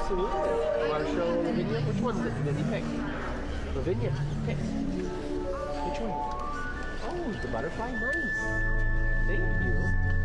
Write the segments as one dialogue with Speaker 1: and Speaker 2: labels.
Speaker 1: absolutely. Want to show Lavinia? Which one did you pick? Lavinia, pick. Which one? Oh, the butterfly. Nice. Thank you.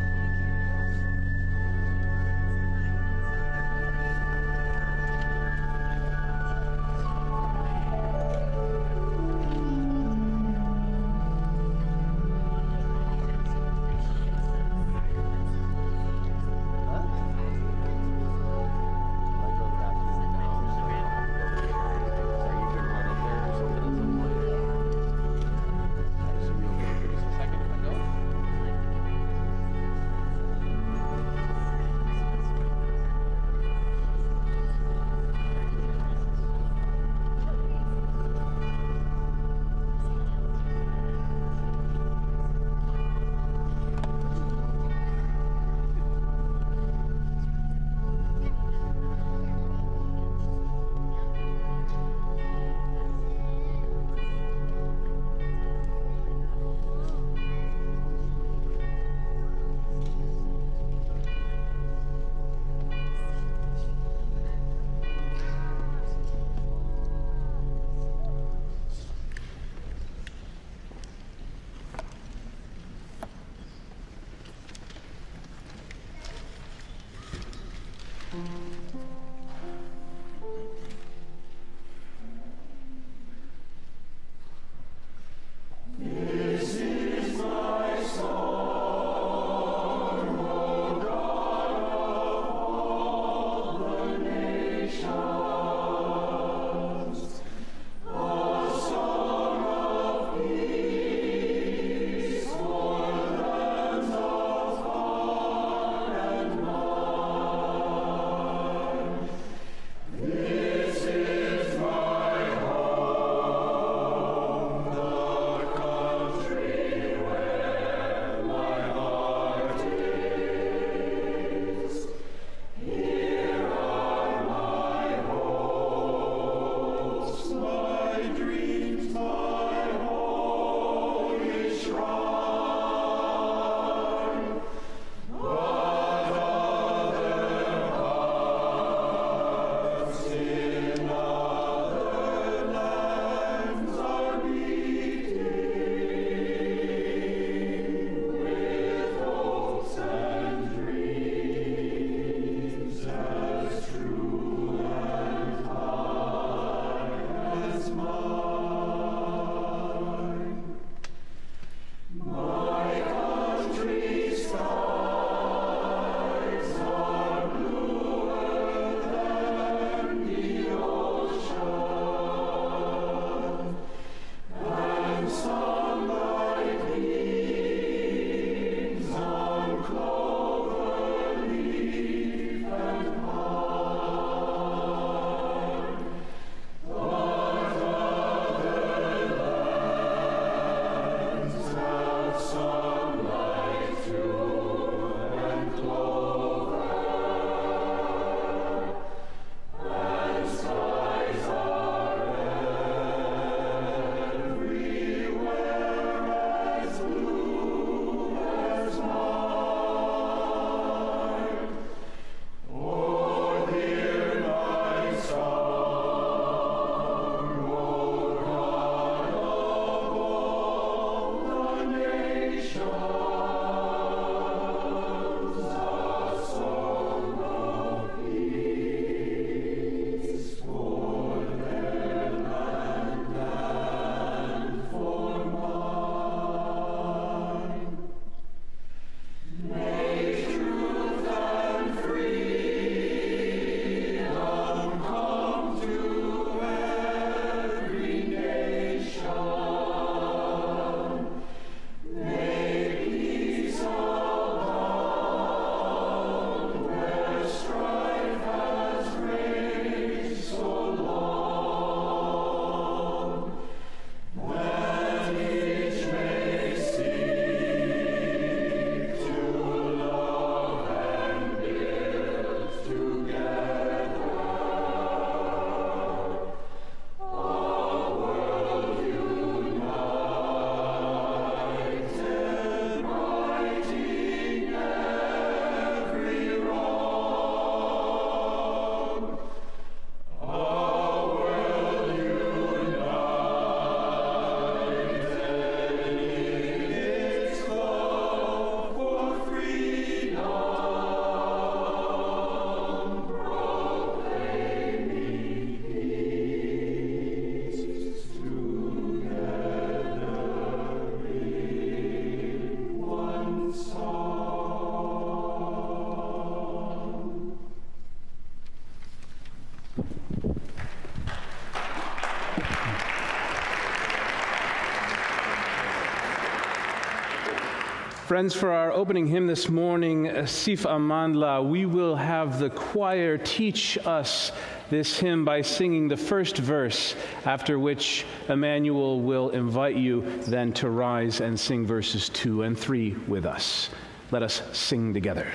Speaker 2: Friends, for our opening hymn this morning, Sif Amandla, we will have the choir teach us this hymn by singing the first verse, after which Emmanuel will invite you then to rise and sing verses 2 and 3 with us. Let us sing together.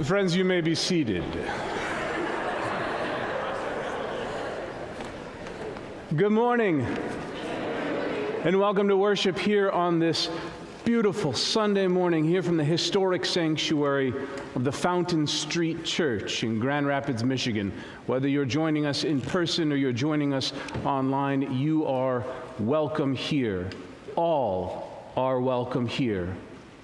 Speaker 2: Friends, you may be seated. Good morning, and welcome to worship here on this beautiful Sunday morning here from the historic sanctuary of the Fountain Street Church in Grand Rapids, Michigan. Whether you're joining us in person or you're joining us online, you are welcome here. All are welcome here.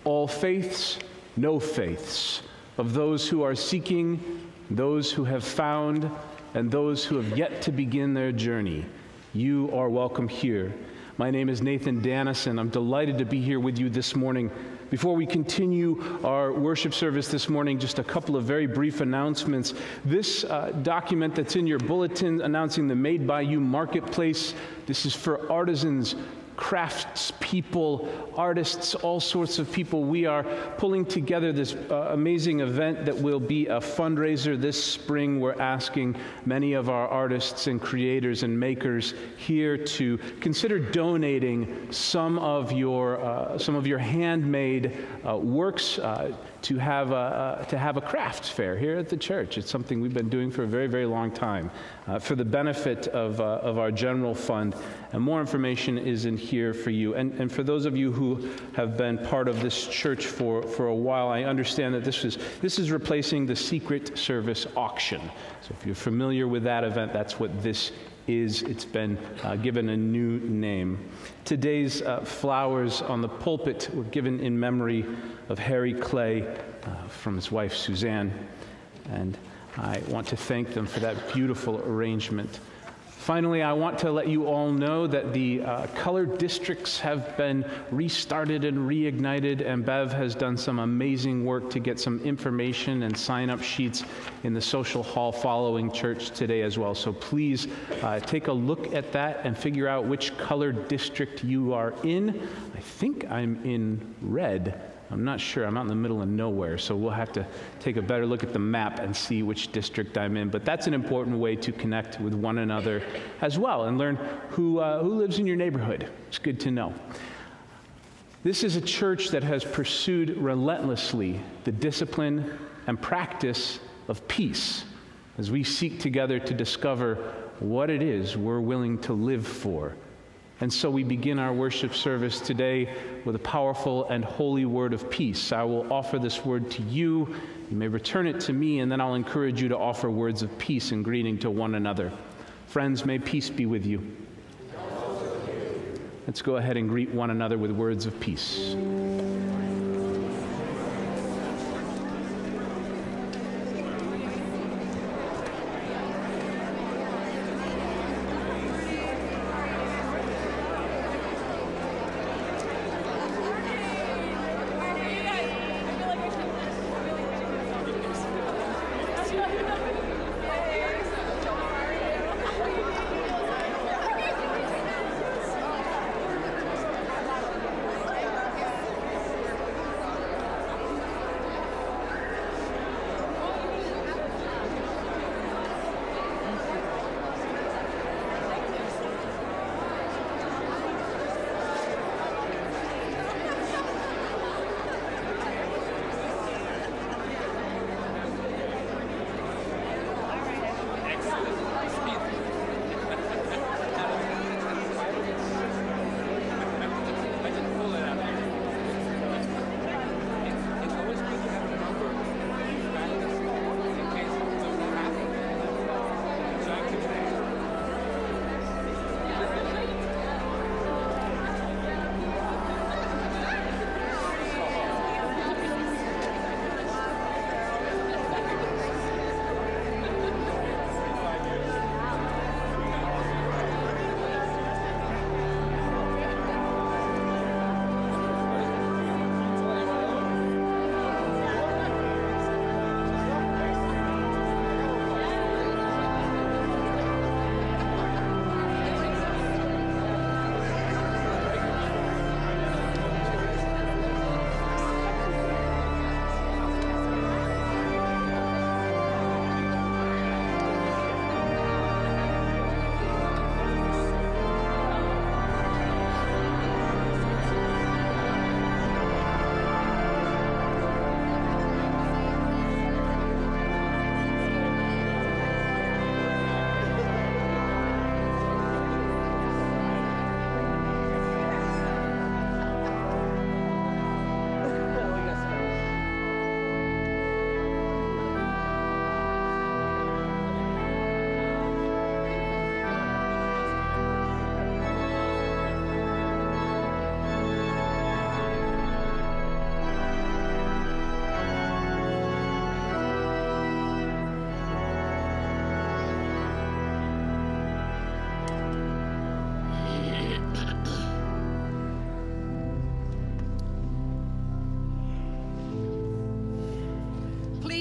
Speaker 2: All faiths, no faiths. Of those who are seeking, those who have found, and those who have yet to begin their journey, you are welcome here. My name is Nathan Dannison. I'm delighted to be here with you this morning. Before we continue our worship service this morning, just a couple of very brief announcements. This document that's in your bulletin announcing the Made by You Marketplace, this is for artisans, craftspeople, artists, all sorts of people. We are pulling together this amazing event that will be a fundraiser this spring. We're asking many of our artists and creators and makers here to consider donating some of your handmade works to have a craft fair here at the church. It's something we've been doing for a very, very long time for the benefit of our general fund. And more information is in here for you. And for those of you who have been part of this church for a while, I understand that this is replacing the Secret Service auction. So if you're familiar with that event, that's what this is. It's been given a new name. Today's flowers on the pulpit were given in memory of Harry Clay from his wife Suzanne, and I want to thank them for that beautiful arrangement. Finally, I want to let you all know that the color districts have been restarted and reignited, and Bev has done some amazing work to get some information and sign-up sheets in the social hall following church today as well. So please take a look at that and figure out which color district you are in. I think I'm in red. I'm not sure. I'm out in the middle of nowhere, so we'll have to take a better look at the map and see which district I'm in. But that's an important way to connect with one another as well and learn who lives in your neighborhood. It's good to know. This is a church that has pursued relentlessly the discipline and practice of peace as we seek together to discover what it is we're willing to live for. And so we begin our worship service today with a powerful and holy word of peace. I will offer this word to you. You may return it to me, and then I'll encourage you to offer words of peace and greeting to one another. Friends, may peace be with you. Let's go ahead and greet one another with words of peace.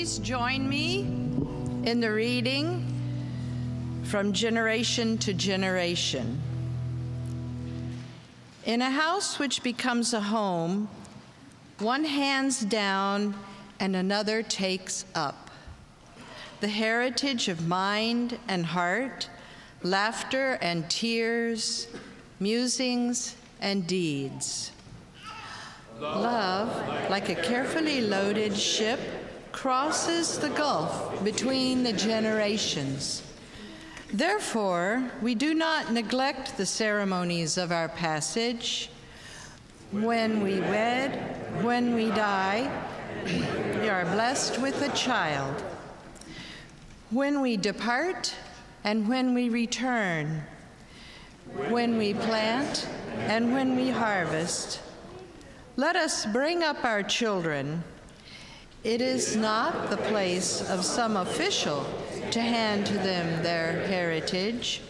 Speaker 3: Please join me in the reading from generation to generation. In a house which becomes a home, one hands down and another takes up. The heritage of mind and heart, laughter and tears, musings and deeds. Love, like a carefully loaded ship, crosses the gulf between the generations. Therefore, we do not neglect the ceremonies of our passage. When we wed, when we die, we are blessed with a child. When we depart and when we return, when we plant and when we harvest, let us bring up our children. It is not the place of some official to hand to them their heritage.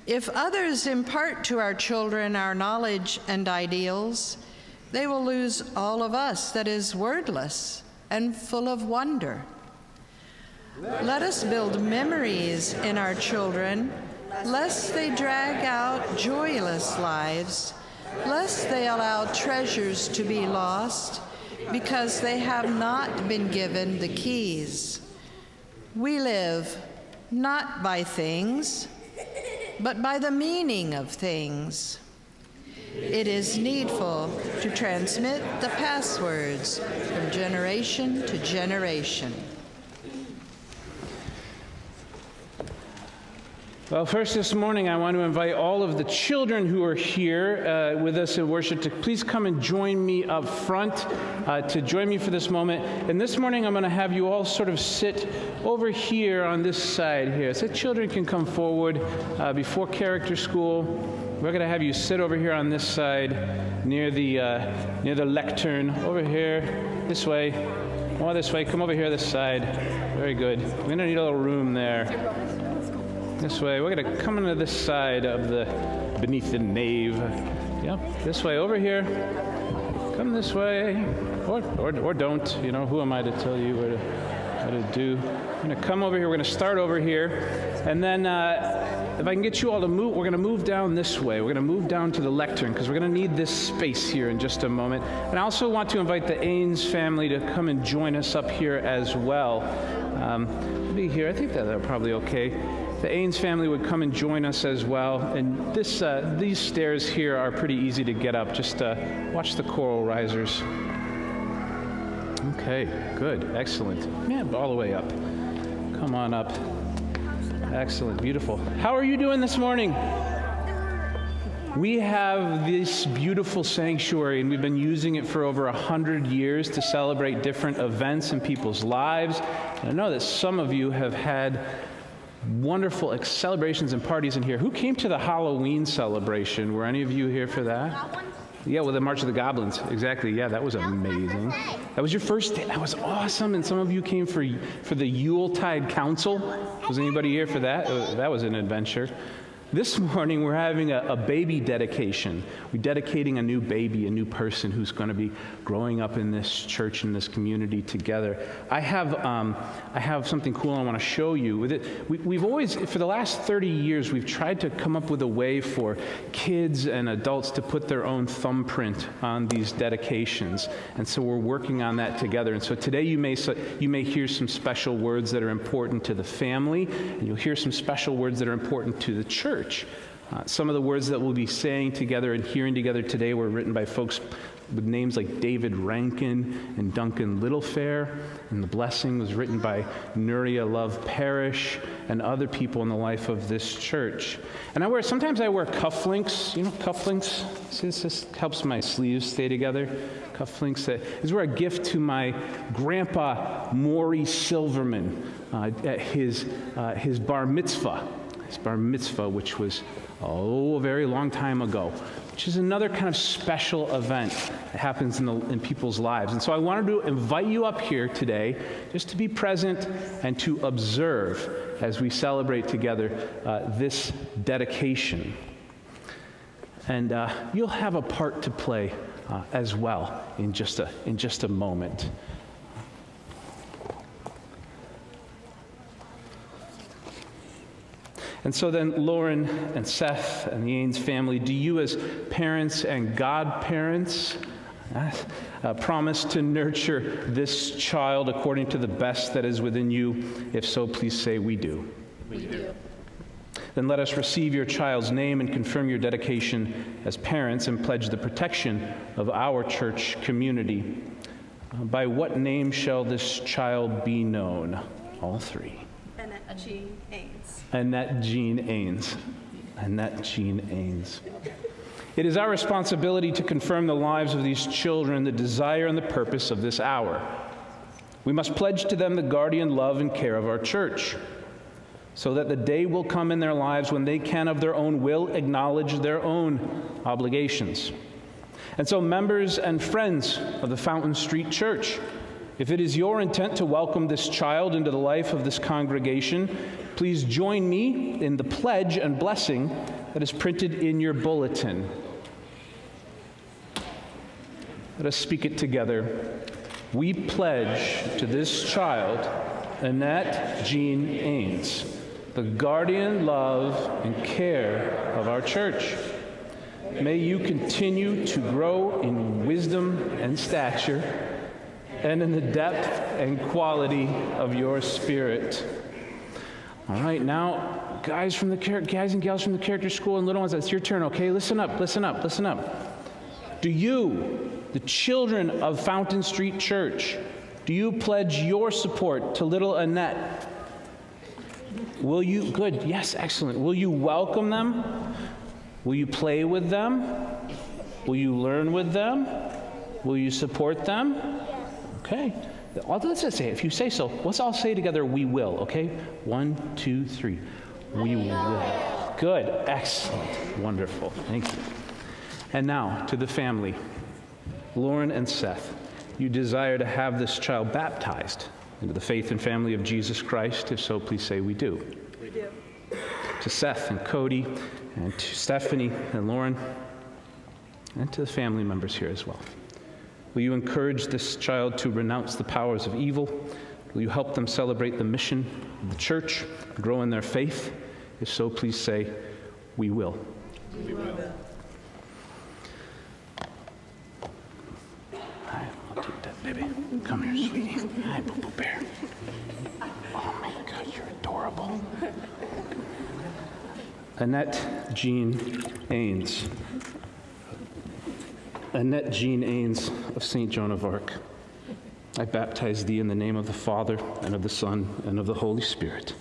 Speaker 3: If others impart to our children our knowledge and ideals, they will lose all of us that is wordless and full of wonder. Let us build memories in our children, lest they drag out joyless lives, lest they allow treasures to be lost, because they have not been given the keys. We live not by things, but by the meaning of things. It is needful to transmit the passwords from generation to generation.
Speaker 2: Well, first this morning, I want to invite all of the children who are here with us in worship to please come and join me up front to join me for this moment. And this morning, I'm going to have you all sort of sit over here on this side here. So children can come forward before character school. We're going to have you sit over here on this side near the lectern. Over here, this way. More this way. Come over here this side. Very good. We're going to need a little room there. This way. We're going to come into this side of beneath the nave. Yep, this way. Over here. Come this way. Or don't. You know, who am I to tell you what to do? We're going to come over here. We're going to start over here. And then if I can get you all to move, we're going to move down this way. We're going to move down to the lectern because we're going to need this space here in just a moment. And I also want to invite the Ains family to come and join us up here as well. Be here. I think they're probably okay. The Ains family would come and join us as well. And these stairs here are pretty easy to get up. Just watch the choral risers. Okay, good, excellent. Yeah, all the way up. Come on up. Excellent, beautiful. How are you doing this morning? We have this beautiful sanctuary, and we've been using it for over 100 years to celebrate different events in people's lives. And I know that some of you have had wonderful celebrations and parties in here. Who came to the Halloween celebration? Were any of you here for that?
Speaker 4: Goblins?
Speaker 2: Yeah, well, the March of the Goblins. Exactly. Yeah, that was amazing. That was your first day. That was awesome. And some of you came for the Yuletide Council. Was anybody here for that? That was an adventure. This morning, we're having a baby dedication. We're dedicating a new baby, a new person who's going to be growing up in this church, in this community together. I have something cool I want to show you. We've always, for the last 30 years, we've tried to come up with a way for kids and adults to put their own thumbprint on these dedications. And so we're working on that together. And so today you may hear some special words that are important to the family, and you'll hear some special words that are important to the church. Some of the words that we'll be saying together and hearing together today were written by folks with names like David Rankin and Duncan Littlefair, and the blessing was written by Nuria Love Parrish and other people in the life of this church. And sometimes I wear cufflinks. You know cufflinks? See, this helps my sleeves stay together. Cufflinks. These were a gift to my grandpa, Maury Silverman, at his bar mitzvah. His bar mitzvah, which was, a very long time ago, which is another kind of special event that happens in people's lives. And so I wanted to invite you up here today just to be present and to observe as we celebrate together this dedication. And you'll have a part to play as well in just a moment. And so then, Lauren and Seth and the Ains family, do you as parents and godparents promise to nurture this child according to the best that is within you? If so, please say, we do.
Speaker 1: We do.
Speaker 2: Then let us receive your child's name and confirm your dedication as parents and pledge the protection of our church community. By what name shall this child be known? All three.
Speaker 4: Annette Jean Ains.
Speaker 2: Annette Jean Ains. Annette Jean Ains. It is our responsibility to confirm the lives of these children, the desire and the purpose of this hour. We must pledge to them the guardian love and care of our church, so that the day will come in their lives when they can of their own will acknowledge their own obligations. And so, members and friends of the Fountain Street Church, if it is your intent to welcome this child into the life of this congregation, please join me in the pledge and blessing that is printed in your bulletin. Let us speak it together. We pledge to this child, Annette Jean Ains, the guardian love and care of our church. May you continue to grow in wisdom and stature and in the depth and quality of your spirit. All right, now, guys and gals from the character school and little ones, it's your turn, okay? Listen up, listen up, listen up. Do you, the children of Fountain Street Church, do you pledge your support to little Annette? Will you, good, yes, excellent. Will you welcome them? Will you play with them? Will you learn with them? Will you support them? Okay. Let's just say it. If you say so, let's all say together, we will, okay? 1, 2, 3. We will. Good. Excellent. Wonderful. Thank you. And now, to the family. Lauren and Seth, you desire to have this child baptized into the faith and family of Jesus Christ. If so, please say, we do.
Speaker 4: We do.
Speaker 2: To Seth and Cody, and to Stephanie and Lauren, and to the family members here as well. Will you encourage this child to renounce the powers of evil? Will you help them celebrate the mission of the church, grow in their faith? If so, please say, we will.
Speaker 4: We will.
Speaker 2: Hi, I'll take that, baby. Come here, sweetie. Hi, Boo-Boo Bear. Oh my God, you're adorable. Annette Jean Ains. Annette Jean Ains of St. Joan of Arc, I baptize thee in the name of the Father, and of the Son, and of the Holy Spirit,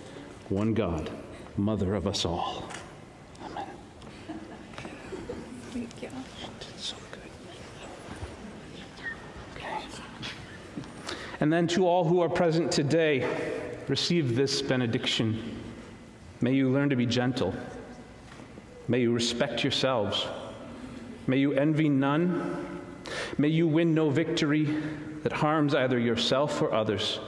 Speaker 2: one God, Mother of us all. Amen.
Speaker 4: Thank you.
Speaker 2: She did so good. Okay. And then to all who are present today, receive this benediction. May you learn to be gentle. May you respect yourselves. May you envy none. May you win no victory that harms either yourself or others.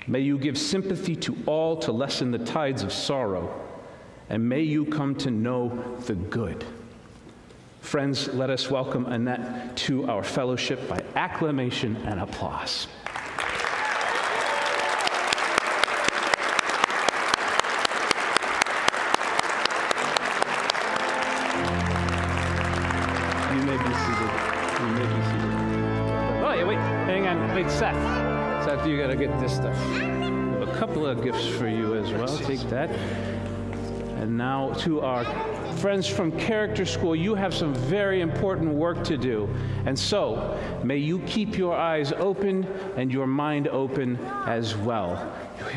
Speaker 2: May you give sympathy to all to lessen the tides of sorrow. And may you come to know the good. Friends, let us welcome Annette to our fellowship by acclamation and applause. Wait, Seth, you gotta get this stuff. I have a couple of gifts for you as well. Take that. And now to our friends from Character School, you have some very important work to do. And so, may you keep your eyes open and your mind open as well.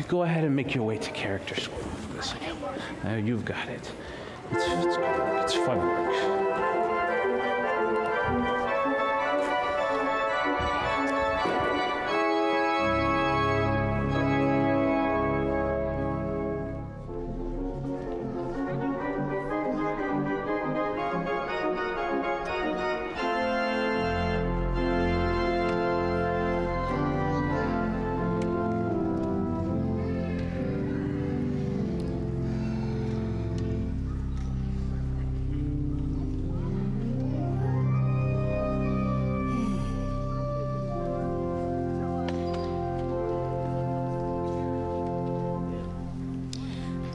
Speaker 2: Go ahead and make your way to Character School. Listen, you've got it. It's good work. It's fun work.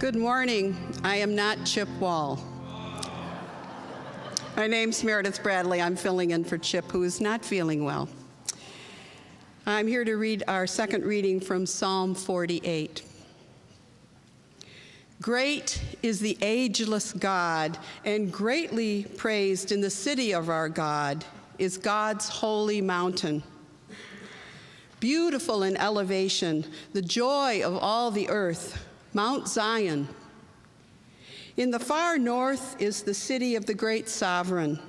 Speaker 5: Good morning. I am not Chip Wall. My name's Meredith Bradley. I'm filling in for Chip, who is not feeling well. I'm here to read our second reading from Psalm 48. Great is the ageless God, and greatly praised in the city of our God is God's holy mountain. Beautiful in elevation, the joy of all the earth, Mount Zion. In the far north is the city of the great sovereign.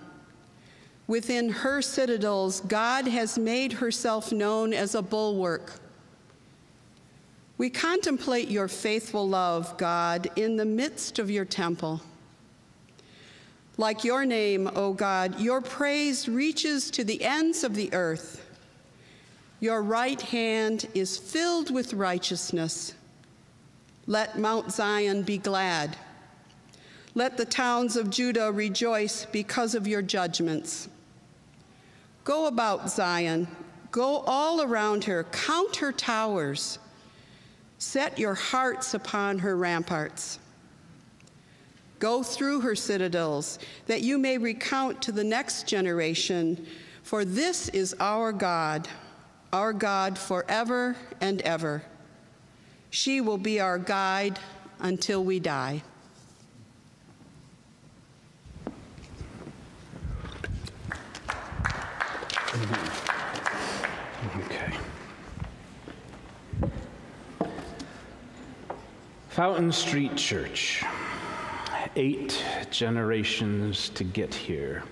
Speaker 5: Within her citadels, God has made herself known as a bulwark. We contemplate your faithful love, God, in the midst of your temple. Like your name, O God, your praise reaches to the ends of the earth. Your right hand is filled with righteousness. Let Mount Zion be glad. Let the towns of Judah rejoice because of your judgments. Go about Zion, go all around her, count her towers. Set your hearts upon her ramparts. Go through her citadels, that you may recount to the next generation, for this is our God forever and ever. She will be our guide until we die.
Speaker 2: Okay. Fountain Street Church. 8 generations to get here.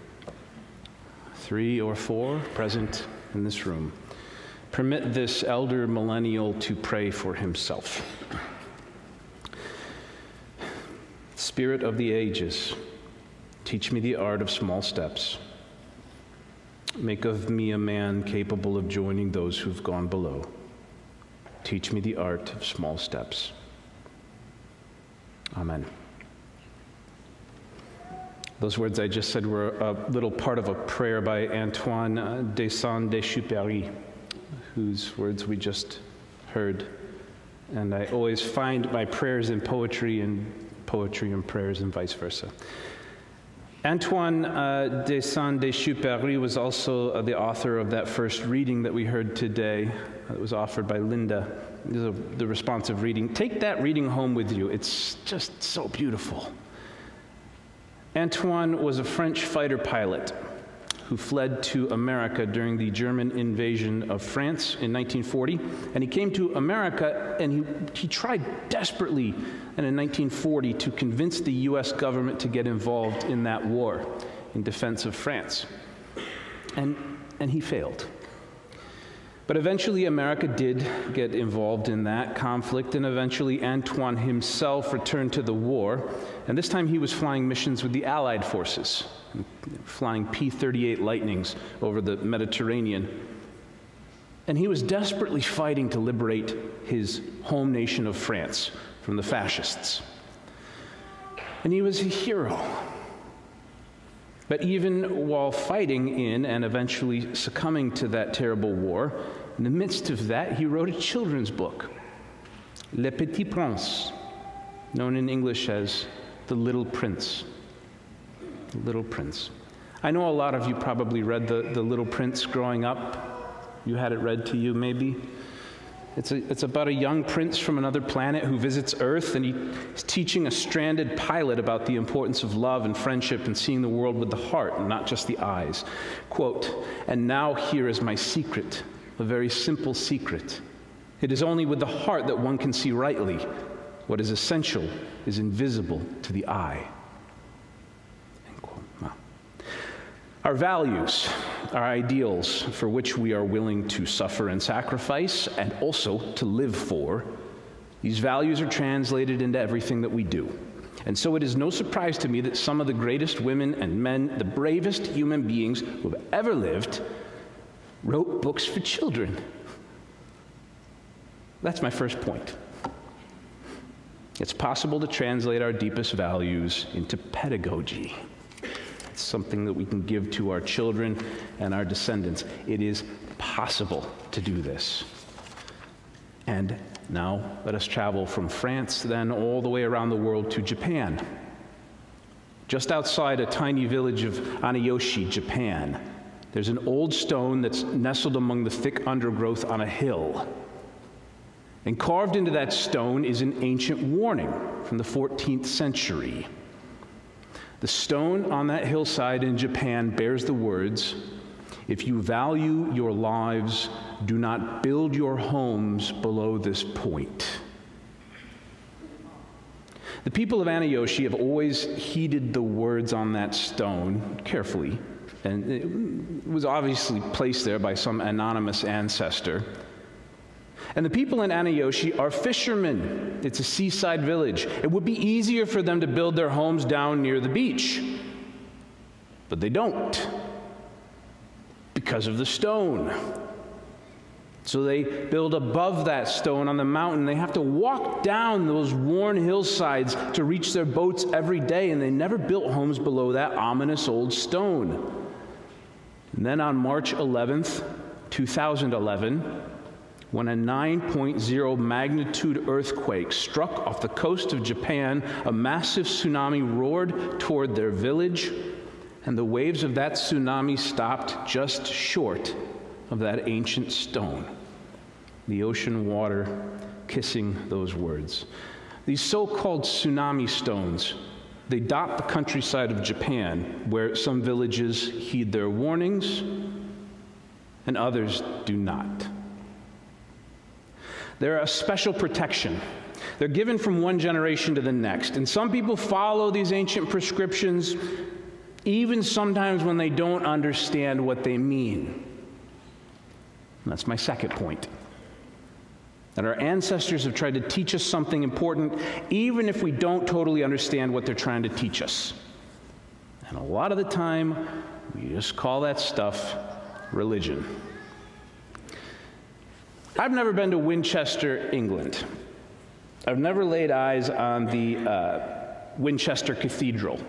Speaker 2: 3 or 4 present in this room. Permit this elder millennial to pray for himself. Spirit of the ages, teach me the art of small steps. Make of me a man capable of joining those who've gone below. Teach me the art of small steps. Amen. Those words I just said were a little part of a prayer by Antoine de Saint-Exupéry, whose words we just heard. And I always find my prayers in poetry and poetry in prayers and vice versa. Antoine de Saint-Exupéry was also the author of that first reading that we heard today. That was offered by Linda, the responsive reading. Take that reading home with you. It's just so beautiful. Antoine was a French fighter pilot who fled to America during the German invasion of France in 1940. And he came to America and he tried desperately in 1940 to convince the US government to get involved in that war in defense of France. And he failed. But eventually America did get involved in that conflict, and eventually Antoine himself returned to the war, and this time he was flying missions with the Allied forces, flying P-38 Lightnings over the Mediterranean. And he was desperately fighting to liberate his home nation of France from the fascists. And he was a hero. But even while fighting in and eventually succumbing to that terrible war, in the midst of that, he wrote a children's book, Le Petit Prince, known in English as The Little Prince. The Little Prince. I know a lot of you probably read The Little Prince growing up. You had it read to you, maybe. It's about a young prince from another planet who visits Earth, and he's teaching a stranded pilot about the importance of love and friendship and seeing the world with the heart and not just the eyes. Quote, "And now here is my secret, a very simple secret. It is only with the heart that one can see rightly. What is essential is invisible to the eye." End quote. Wow. Our values, our ideals for which we are willing to suffer and sacrifice and also to live for, these values are translated into everything that we do. And so it is no surprise to me that some of the greatest women and men, the bravest human beings who have ever lived, wrote books for children. That's my first point. It's possible to translate our deepest values into pedagogy. It's something that we can give to our children and our descendants. It is possible to do this. And now let us travel from France then all the way around the world to Japan. Just outside a tiny village of Aniyoshi, Japan, there's an old stone that's nestled among the thick undergrowth on a hill. And carved into that stone is an ancient warning from the 14th century. The stone on that hillside in Japan bears the words, "If you value your lives, do not build your homes below this point." The people of Aniyoshi have always heeded the words on that stone carefully, and it was obviously placed there by some anonymous ancestor. And the people in Aniyoshi are fishermen. It's a seaside village. It would be easier for them to build their homes down near the beach, but they don't because of the stone. So they build above that stone on the mountain. They have to walk down those worn hillsides to reach their boats every day, and they never built homes below that ominous old stone. And then on March 11th, 2011, when a 9.0 magnitude earthquake struck off the coast of Japan, a massive tsunami roared toward their village, and the waves of that tsunami stopped just short of that ancient stone, the ocean water kissing those words. These so-called tsunami stones, they dot the countryside of Japan, where some villages heed their warnings and others do not. They're a special protection. They're given from one generation to the next, and some people follow these ancient prescriptions even sometimes when they don't understand what they mean. And that's my second point. That our ancestors have tried to teach us something important, even if we don't totally understand what they're trying to teach us. And a lot of the time, we just call that stuff religion. I've never been to Winchester, England. I've never laid eyes on the Winchester Cathedral.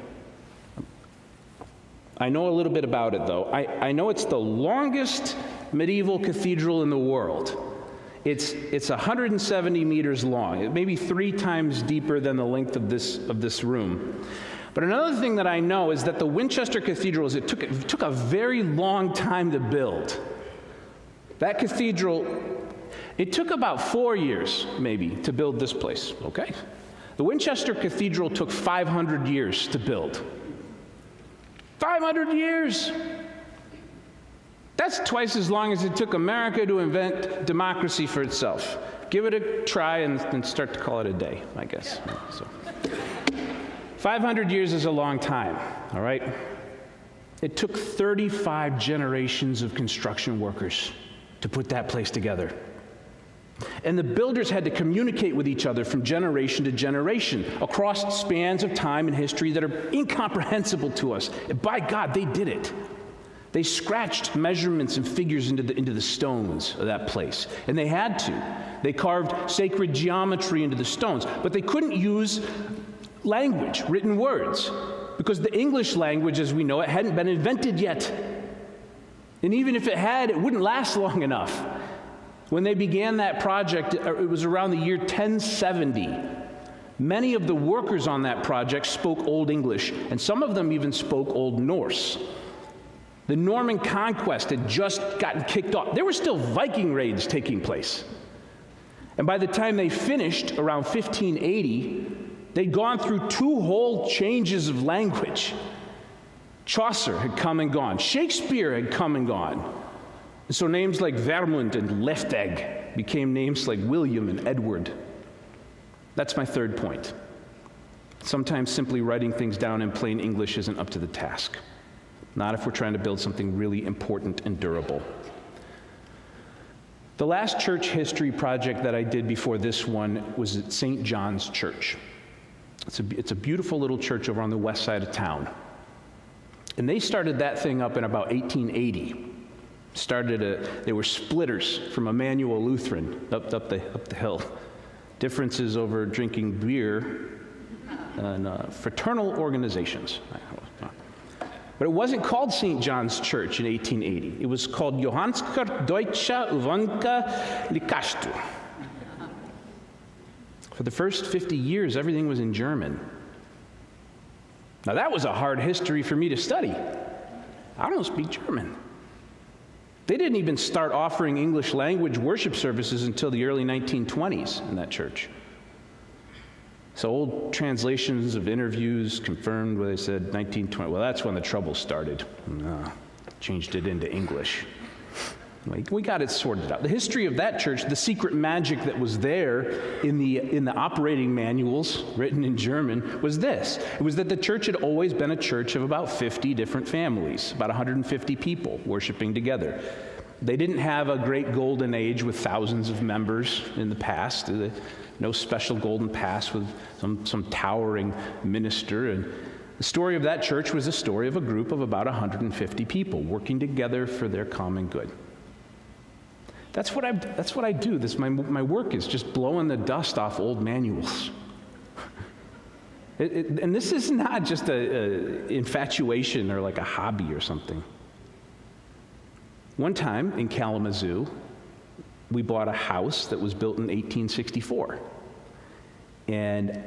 Speaker 2: I know a little bit about it, though. I know it's the longest medieval cathedral in the world. It's 170 meters long. It may be 3 times deeper than the length of this room. But another thing that I know is that the Winchester Cathedral it took a very long time to build. That cathedral, it took about 4 years, maybe, to build this place, okay? The Winchester Cathedral took 500 years to build. 500 years! That's twice as long as it took America to invent democracy for itself. Give it a try and start to call it a day, I guess. So, 500 years is a long time, all right? It took 35 generations of construction workers to put that place together. And the builders had to communicate with each other from generation to generation across spans of time and history that are incomprehensible to us. And by God, they did it. They scratched measurements and figures into the stones of that place. And they had to. They carved sacred geometry into the stones. But they couldn't use language, written words, because the English language as we know it hadn't been invented yet. And even if it had, it wouldn't last long enough. When they began that project, it was around the year 1070. Many of the workers on that project spoke Old English, and some of them even spoke Old Norse. The Norman conquest had just gotten kicked off. There were still Viking raids taking place. And by the time they finished, around 1580, they'd gone through 2 whole changes of language. Chaucer had come and gone. Shakespeare had come and gone. And so names like Vermund and Lefteg became names like William and Edward. That's my third point. Sometimes simply writing things down in plain English isn't up to the task. Not if we're trying to build something really important and durable. The last church history project that I did before this one was at St. John's Church. It's a beautiful little church over on the west side of town. And they started that thing up in about 1880. They were splitters from Emmanuel Lutheran up the hill. Differences over drinking beer and fraternal organizations. But it wasn't called St. John's Church in 1880. It was called Johannsker Deutsche Evangelische Likastu. For the first 50 years, everything was in German. Now, that was a hard history for me to study. I don't speak German. They didn't even start offering English language worship services until the early 1920s in that church. So old translations of interviews confirmed where they said 1920. Well, that's when the trouble started. Changed it into English. We got it sorted out. The history of that church, the secret magic that was there in the operating manuals written in German was this. It was that the church had always been a church of about 50 different families, about 150 people worshiping together. They didn't have a great golden age with thousands of members in the past. No special golden past with some towering minister. And the story of that church was the story of a group of about 150 people working together for their common good. That's what I do. My work is just blowing the dust off old manuals. And this is not just a infatuation or like a hobby or something. One time in Kalamazoo, we bought a house that was built in 1864. And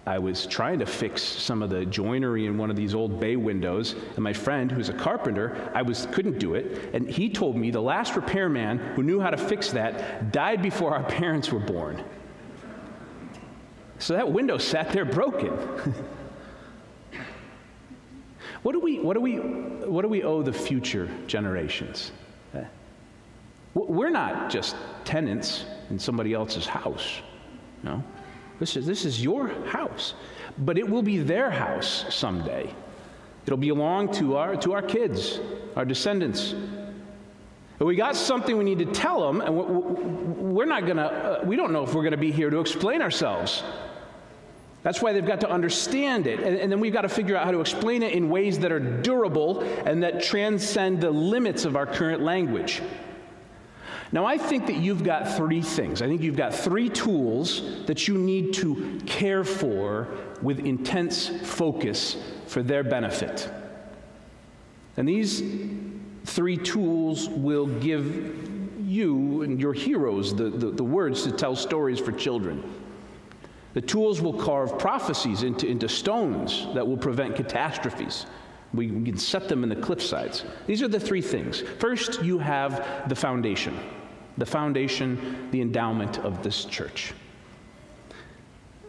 Speaker 2: I was trying to fix some of the joinery in one of these old bay windows, and my friend, who's a carpenter, couldn't do it, and he told me the last repairman who knew how to fix that died before our parents were born. So that window sat there broken. What do we owe the future generations? We're not just tenants in somebody else's house, no. This is your house, but it will be their house someday. It'll belong to our kids, our descendants. But we got something we need to tell them, and we don't know if we're gonna be here to explain ourselves. That's why they've got to understand it, and then we've got to figure out how to explain it in ways that are durable and that transcend the limits of our current language. Now, I think that you've got three things. I think you've got three tools that you need to care for with intense focus for their benefit. And these three tools will give you and your heroes the words to tell stories for children. The tools will carve prophecies into stones that will prevent catastrophes. We can set them in the cliff sides. These are the three things. First, you have the foundation. The foundation, the endowment of this church.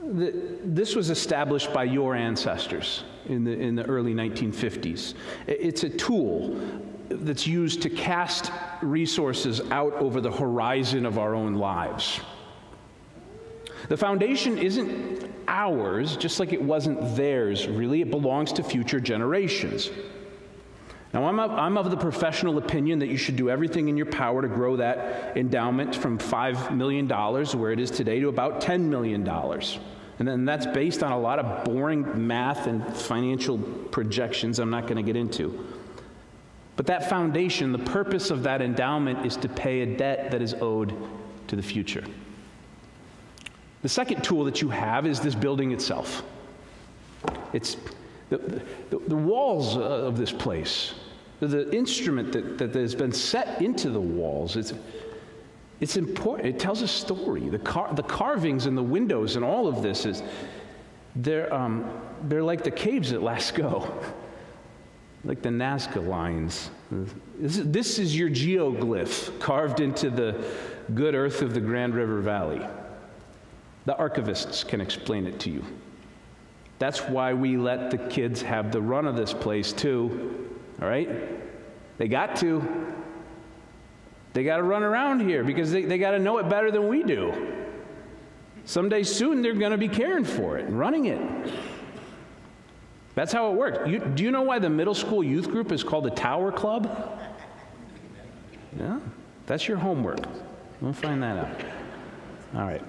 Speaker 2: This was established by your ancestors in the early 1950s. It's a tool that's used to cast resources out over the horizon of our own lives. The foundation isn't ours, just like it wasn't theirs, really. It belongs to future generations. Now, I'm of the professional opinion that you should do everything in your power to grow that endowment from $5 million, where it is today, to about $10 million. And then that's based on a lot of boring math and financial projections I'm not going to get into. But that foundation, the purpose of that endowment is to pay a debt that is owed to the future. The second tool that you have is this building itself. It's the walls of this place, the instrument that has been set into the walls. It's important. It tells a story. The carvings and the windows and all of this they're like the caves at Lascaux, like the Nazca lines. This is your geoglyph carved into the good earth of the Grand River Valley. The archivists can explain it to you. That's why we let the kids have the run of this place too, all right? They got to. They got to run around here because they got to know it better than we do. Someday soon they're going to be caring for it and running it. That's how it works. Do you know why the middle school youth group is called the Tower Club? Yeah, that's your homework. We'll find that out. All right.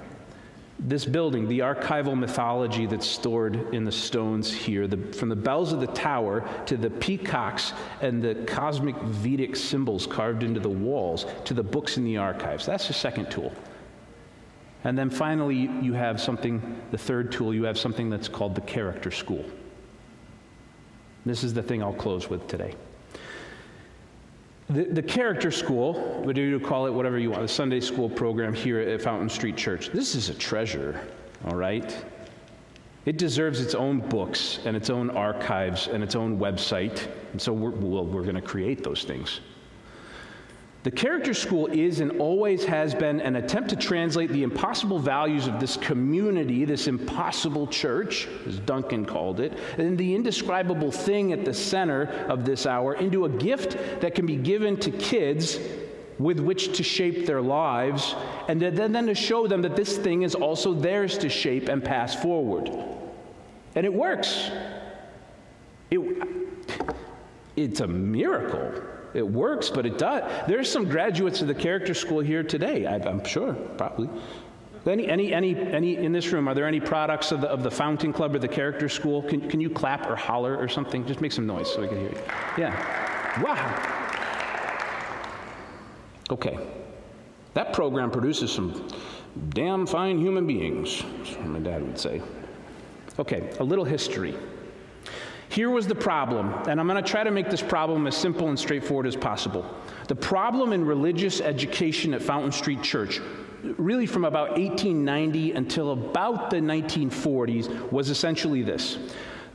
Speaker 2: This building, the archival mythology that's stored in the stones here, from the bells of the tower to the peacocks and the cosmic Vedic symbols carved into the walls to the books in the archives. That's the second tool. And then finally, you have the third tool, you have something that's called the character school. This is the thing I'll close with today. The character school, whether you call it whatever you want, the Sunday school program here at Fountain Street Church, this is a treasure. all right? It deserves its own books and its own archives and its own website, and so we're going to create those things. The Character School is and always has been an attempt to translate the impossible values of this community, this impossible church, as Duncan called it, and the indescribable thing at the center of this hour into a gift that can be given to kids with which to shape their lives, and then to show them that this thing is also theirs to shape and pass forward. And it works. It's a miracle. It works, but it does. There's some graduates of the Character School here today, I'm sure, probably. Any in this room, are there any products of the Fountain Club or the Character School? Can you clap or holler or something? Just make some noise so we can hear you. Yeah. Wow. Okay. That program produces some damn fine human beings, as my dad would say. Okay, a little history. Here was the problem, and I'm going to try to make this problem as simple and straightforward as possible. The problem in religious education at Fountain Street Church, really from about 1890 until about the 1940s, was essentially this.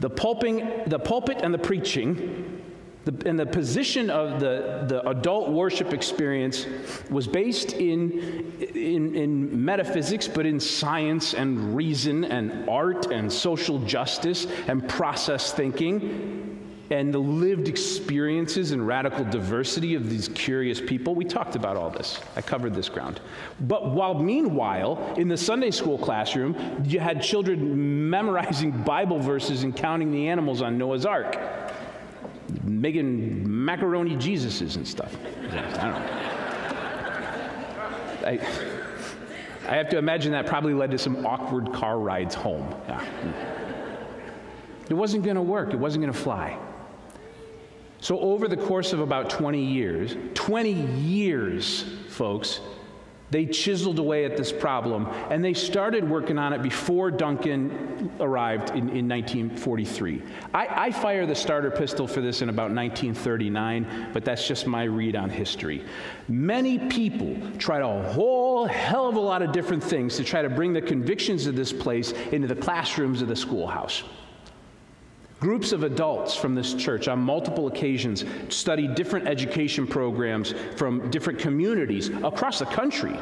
Speaker 2: The pulpit and the preaching, and the position of the adult worship experience was based in metaphysics, but in science and reason and art and social justice and process thinking and the lived experiences and radical diversity of these curious people. We talked about all this. I covered this ground. But meanwhile, in the Sunday school classroom, you had children memorizing Bible verses and counting the animals on Noah's Ark, making macaroni Jesuses and stuff. I don't know. I have to imagine that probably led to some awkward car rides home. Yeah. It wasn't going to work. It wasn't going to fly. So over the course of about 20 years, folks, they chiseled away at this problem, and they started working on it before Duncan arrived in 1943. I fire the starter pistol for this in about 1939, but that's just my read on history. Many people tried a whole hell of a lot of different things to try to bring the convictions of this place into the classrooms of the schoolhouse. Groups of adults from this church on multiple occasions studied different education programs from different communities across the country.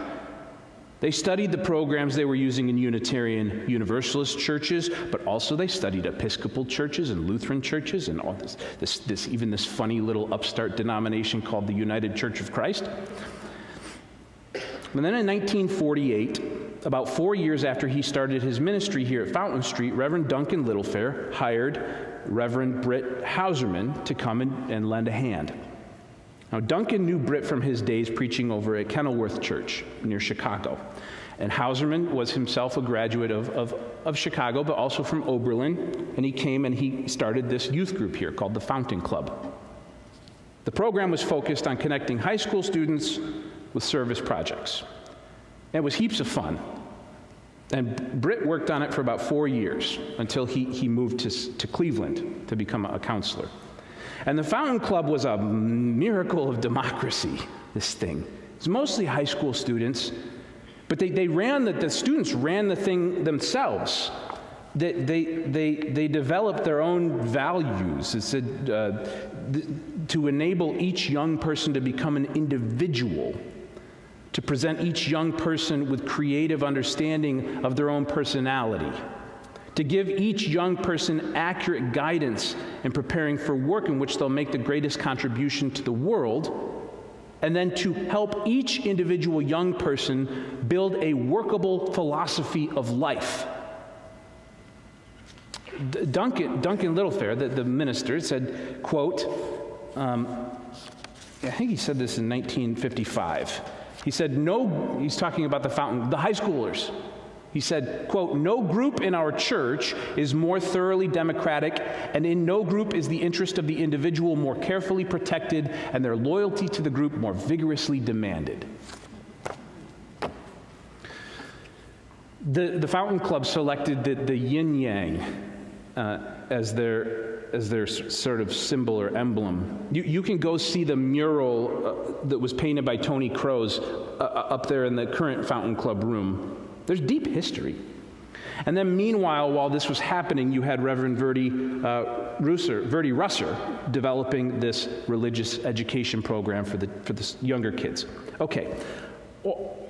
Speaker 2: They studied the programs they were using in Unitarian Universalist churches, but also they studied Episcopal churches and Lutheran churches and all this funny little upstart denomination called the United Church of Christ. And then in 1948, about 4 years after he started his ministry here at Fountain Street, Reverend Duncan Littlefair hired Reverend Britt Hauserman to come and lend a hand. Now, Duncan knew Britt from his days preaching over at Kenilworth Church near Chicago. And Hauserman was himself a graduate of Chicago, but also from Oberlin, and he came and he started this youth group here called the Fountain Club. The program was focused on connecting high school students with service projects. And it was heaps of fun. And Britt worked on it for about 4 years until he moved to Cleveland to become a counselor. And the Fountain Club was a miracle of democracy, this thing. It's mostly high school students, but the students ran the thing themselves. They developed their own values. It said to enable each young person to become an individual, to present each young person with creative understanding of their own personality, to give each young person accurate guidance in preparing for work in which they'll make the greatest contribution to the world, and then to help each individual young person build a workable philosophy of life. Duncan Littlefair, the minister, said, quote, I think he said this in 1955. He said, he's talking about the Fountain, the high schoolers. He said, quote, "No group in our church is more thoroughly democratic, and in no group is the interest of the individual more carefully protected and their loyalty to the group more vigorously demanded." The Fountain Club selected the yin-yang as their sort of symbol or emblem. You can go see the mural that was painted by Tony Kroos up there in the current Fountain Club room. There's deep history. And then meanwhile, while this was happening, you had Reverend Verdi Russer developing this religious education program for the younger kids. Okay. Well,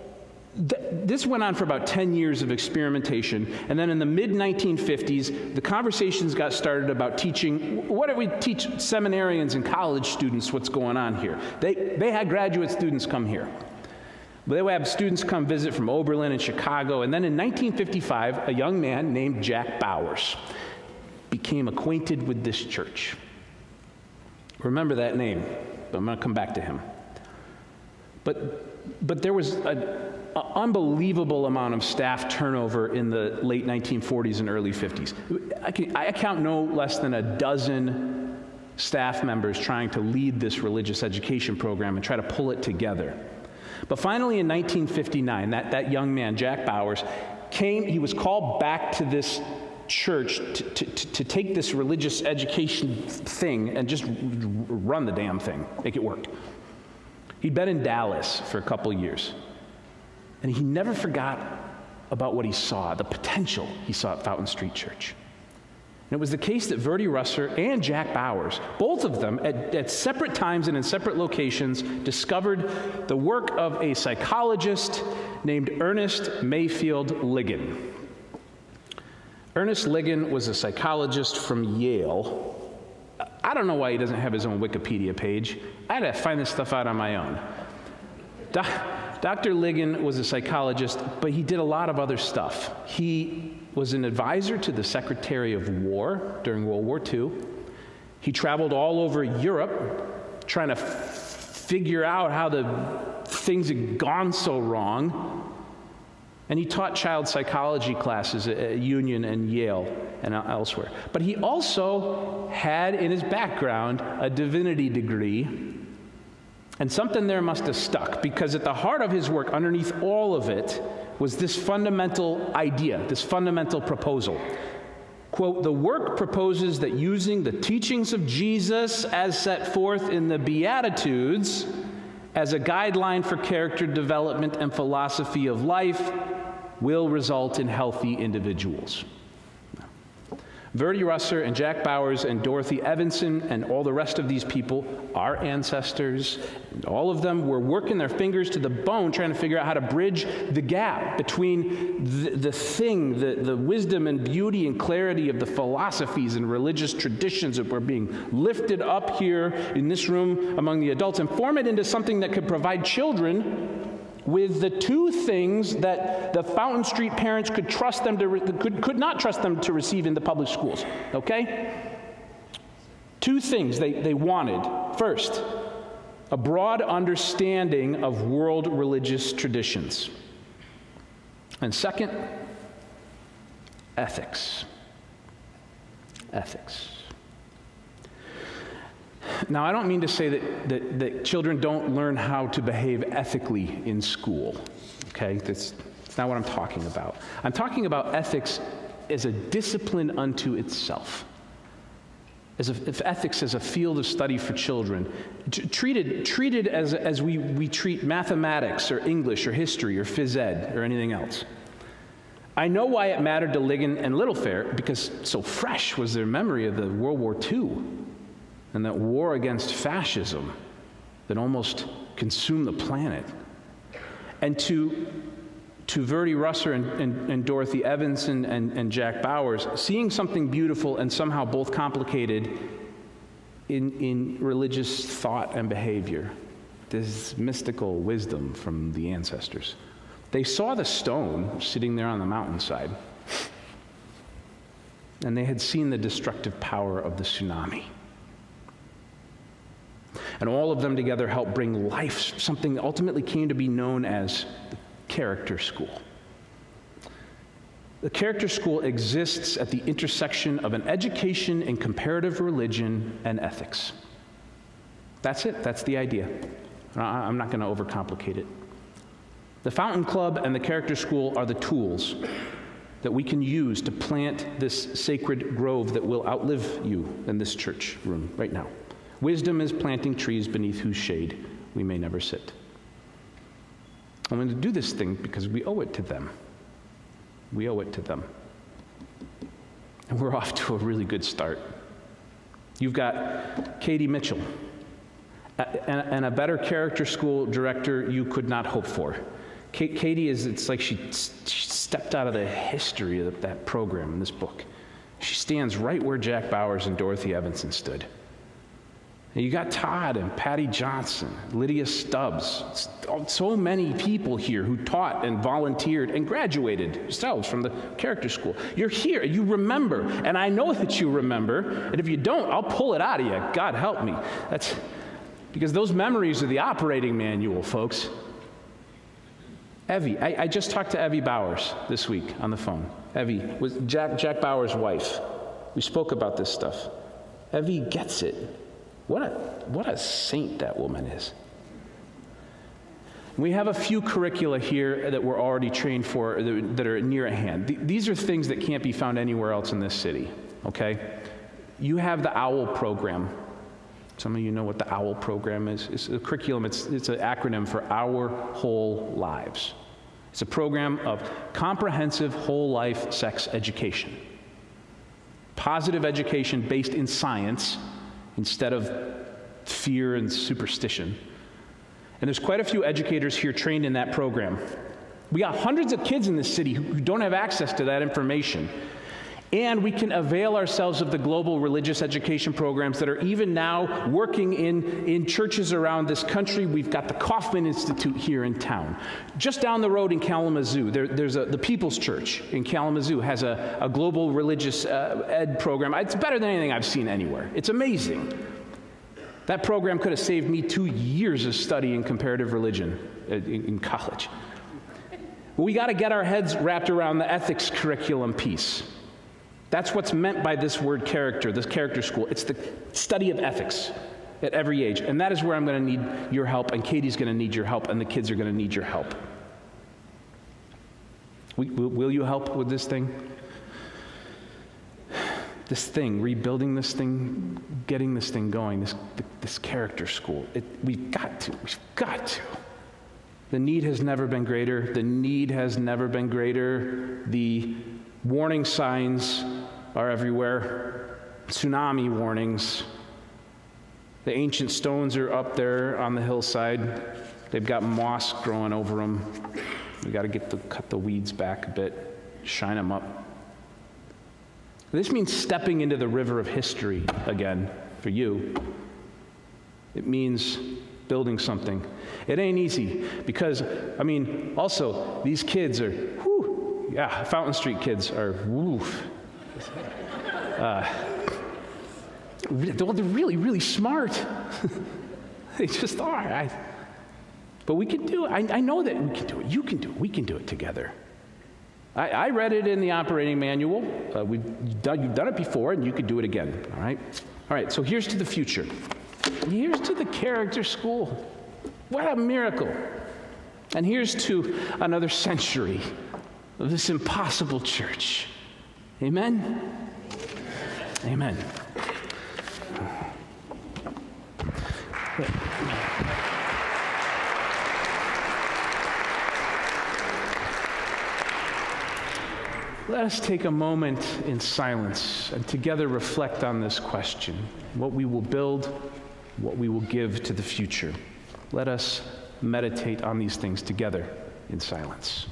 Speaker 2: this went on for about 10 years of experimentation, and then in the mid-1950s, the conversations got started about teaching, what do we teach seminarians and college students what's going on here? They had graduate students come here. They would have students come visit from Oberlin and Chicago, and then in 1955, a young man named Jack Bowers became acquainted with this church. Remember that name, but I'm going to come back to him. But there was an unbelievable amount of staff turnover in the late 1940s and early 50s. I count no less than a dozen staff members trying to lead this religious education program and try to pull it together. But finally in 1959, that young man, Jack Bowers, he was called back to this church to take this religious education thing and just run the damn thing, make it work. He'd been in Dallas for a couple years, and he never forgot about what he saw, the potential he saw at Fountain Street Church. And it was the case that Verdi Russer and Jack Bowers, both of them at separate times and in separate locations, discovered the work of a psychologist named Ernest Mayfield Ligon. Ernest Ligon was a psychologist from Yale. I don't know why he doesn't have his own Wikipedia page. I had to find this stuff out on my own. Dr. Ligon was a psychologist, but he did a lot of other stuff. He was an advisor to the Secretary of War during World War II. He traveled all over Europe trying to figure out how things had gone so wrong. And he taught child psychology classes at Union and Yale and elsewhere. But he also had in his background a divinity degree. And something there must have stuck, because at the heart of his work, underneath all of it, was this fundamental idea, this fundamental proposal. Quote, "The work proposes that using the teachings of Jesus as set forth in the Beatitudes as a guideline for character development and philosophy of life will result in healthy individuals." Verdi Russer and Jack Bowers and Dorothy Evanson and all the rest of these people, our ancestors, and all of them were working their fingers to the bone trying to figure out how to bridge the gap between the wisdom and beauty and clarity of the philosophies and religious traditions that were being lifted up here in this room among the adults and form it into something that could provide children with the two things that the Fountain Street parents could not trust them to receive in the public schools, okay? Two things they wanted. First, a broad understanding of world religious traditions. And second, ethics. Ethics. Now, I don't mean to say that children don't learn how to behave ethically in school, okay? That's not what I'm talking about. I'm talking about ethics as a discipline unto itself, if ethics as a field of study for children, treated as we treat mathematics or English or history or phys ed or anything else. I know why it mattered to Ligon and Littlefair, because so fresh was their memory of the World War II. And that war against fascism that almost consumed the planet. And to Verdi Russer and Dorothy Evanson and Jack Bowers, seeing something beautiful and somehow both complicated in religious thought and behavior, this mystical wisdom from the ancestors. They saw the stone sitting there on the mountainside, and they had seen the destructive power of the tsunami. And all of them together helped bring life, something that ultimately came to be known as the Character School. The Character School exists at the intersection of an education in comparative religion and ethics. That's it. That's the idea. I'm not going to overcomplicate it. The Fountain Club and the Character School are the tools that we can use to plant this sacred grove that will outlive you in this church room right now. Wisdom is planting trees beneath whose shade we may never sit. I'm going to do this thing because we owe it to them. We owe it to them. And we're off to a really good start. You've got Katie Mitchell, and a better character school director you could not hope for. Katie it's like she stepped out of the history of that program in this book. She stands right where Jack Bowers and Dorothy Evanson stood. And you got Todd and Patty Johnson, Lydia Stubbs, so many people here who taught and volunteered and graduated yourselves from the character school. You're here, you remember, and I know that you remember, and if you don't, I'll pull it out of you. God help me. That's because those memories are the operating manual, folks. Evie, I just talked to Evie Bowers this week on the phone. Evie was Jack Bowers' wife. We spoke about this stuff. Evie gets it. What a saint that woman is. We have a few curricula here that we're already trained for that are near at hand. These are things that can't be found anywhere else in this city, okay? You have the OWL program. Some of you know what the OWL program is. It's a curriculum, it's an acronym for Our Whole Lives. It's a program of comprehensive whole life sex education. Positive education based in science instead of fear and superstition. And there's quite a few educators here trained in that program. We got hundreds of kids in this city who don't have access to that information. And we can avail ourselves of the global religious education programs that are even now working in churches around this country. We've got the Kaufman Institute here in town. Just down the road in Kalamazoo, there's the People's Church in Kalamazoo has a global religious ed program. It's better than anything I've seen anywhere. It's amazing. That program could have saved me 2 years of study in comparative religion in college. But we got to get our heads wrapped around the ethics curriculum piece. That's what's meant by this word character, this character school. It's the study of ethics at every age. And that is where I'm going to need your help, and Katie's going to need your help, and the kids are going to need your help. Will you help with this thing? This thing, rebuilding this thing, getting this thing going, this character school. We've got to. The need has never been greater. The need has never been greater. The warning signs are everywhere. Tsunami warnings. The ancient stones are up there on the hillside. They've got moss growing over them. We got to cut the weeds back a bit, shine them up. This means stepping into the river of history again for you. It means building something. It ain't easy because, also, these kids are, Fountain Street kids are, they're really, really smart. They just are. But we can do it. I know that we can do it. You can do it. We can do it together. I read it in the operating manual. You've done it before, and you could do it again. All right, so here's to the future. Here's to the character school. What a miracle. And here's to another century of this impossible church. Amen? Amen. Let us take a moment in silence and together reflect on this question: what we will build, what we will give to the future. Let us meditate on these things together in silence.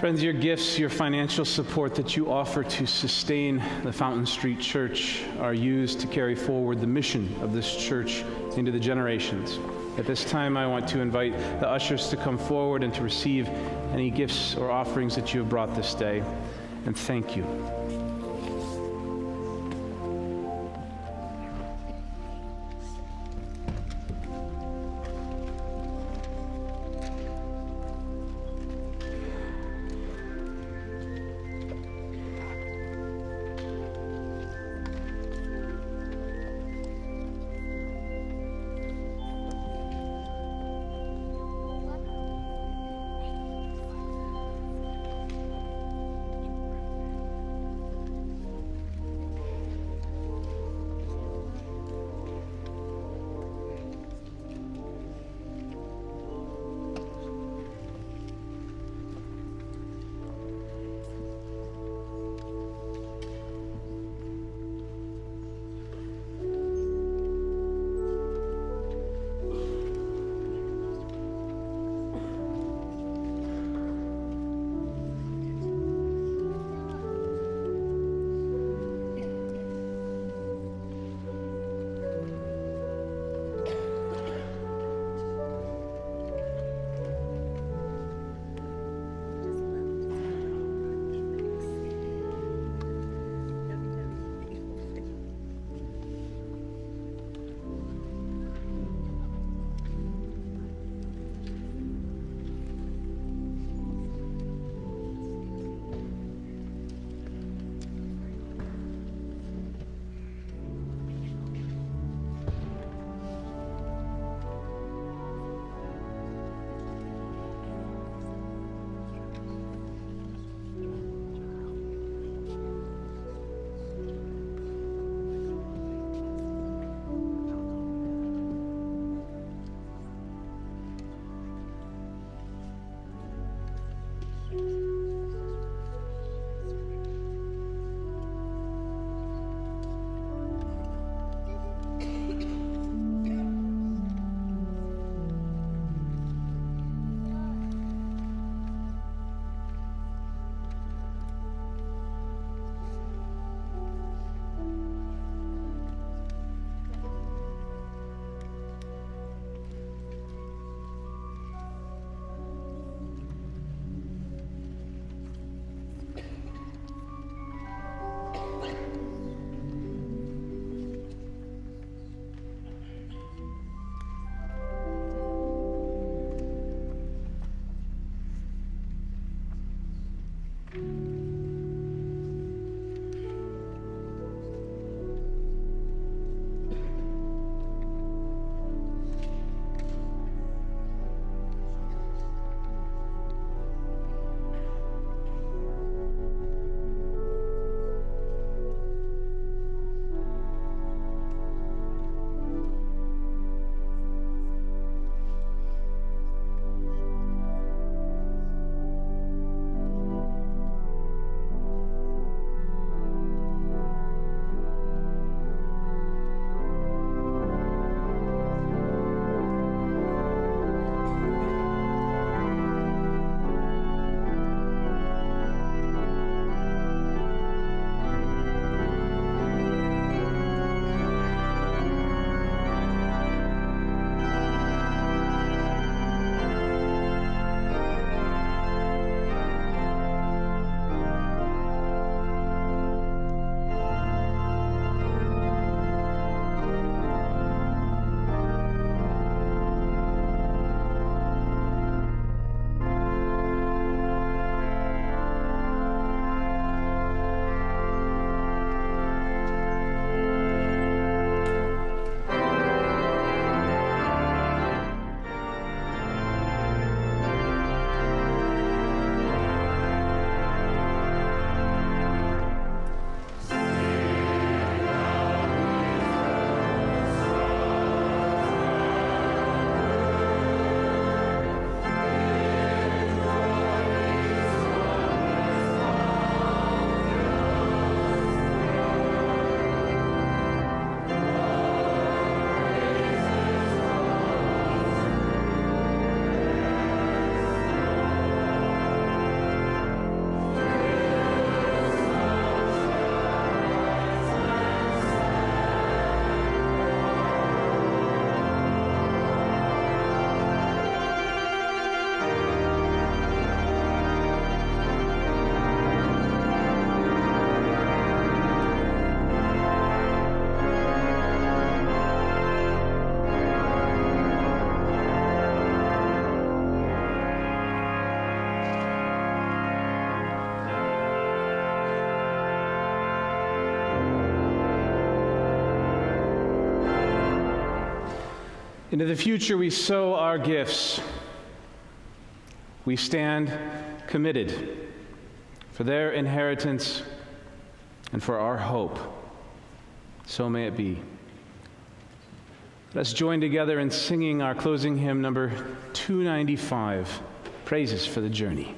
Speaker 2: Friends, your gifts, your financial support that you offer to sustain the Fountain Street Church are used to carry forward the mission of this church into the generations. At this time, I want to invite the ushers to come forward and to receive any gifts or offerings that you have brought this day. And thank you. Into the future we sow our gifts. We stand committed for their inheritance and for our hope. So may it be. Let's join together in singing our closing hymn, number 295, Praises for the Journey.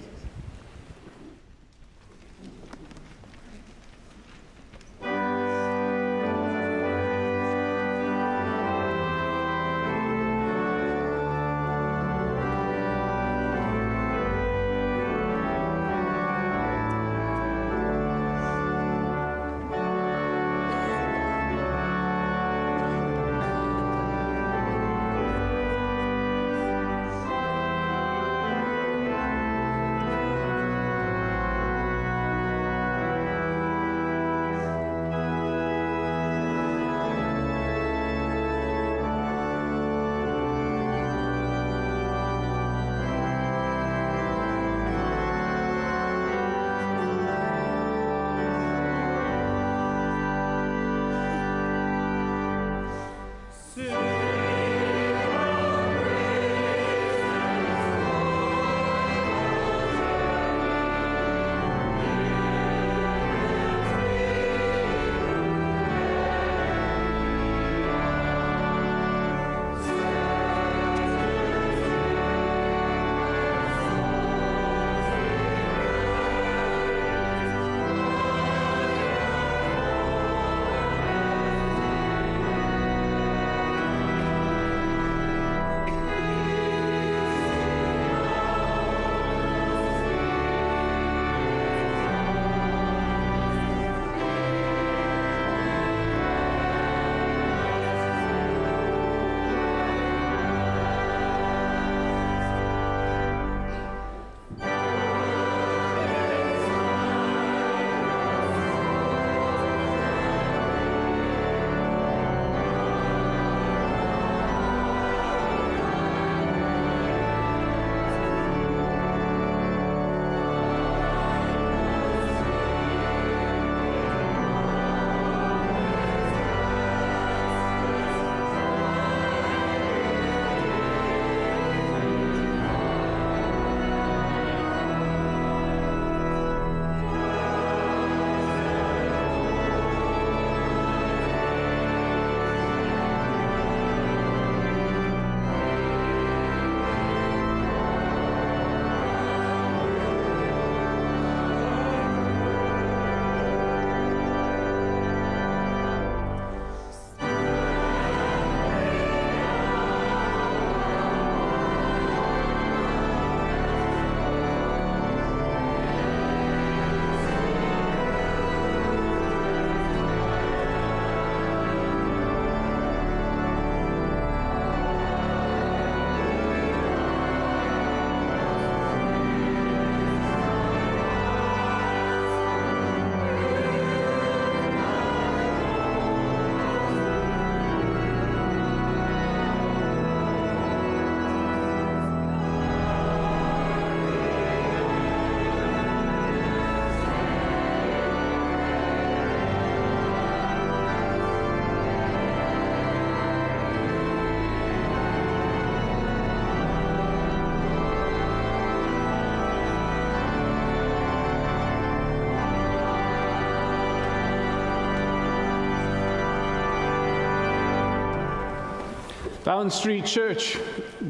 Speaker 2: Fountain Street Church,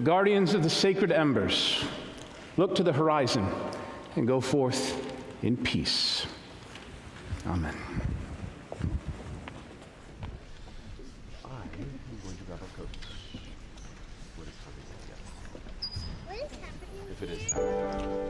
Speaker 2: guardians of the sacred embers, look to the horizon and go forth in peace. Amen.
Speaker 1: I am going to grab our coats. What is happening? Yes.
Speaker 6: What is happening?
Speaker 1: If it is happening.